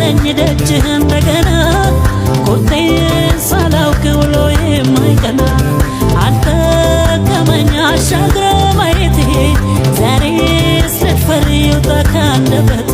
አስቻለኝ ደጅህ እንደገና ቁርጤን ሳላውቅ ውሎ የማይቀና አልጠቀመኝ አሻግሮ ማየቴ ዛሬስ ልድፈር ይውጣ ካንደበቴ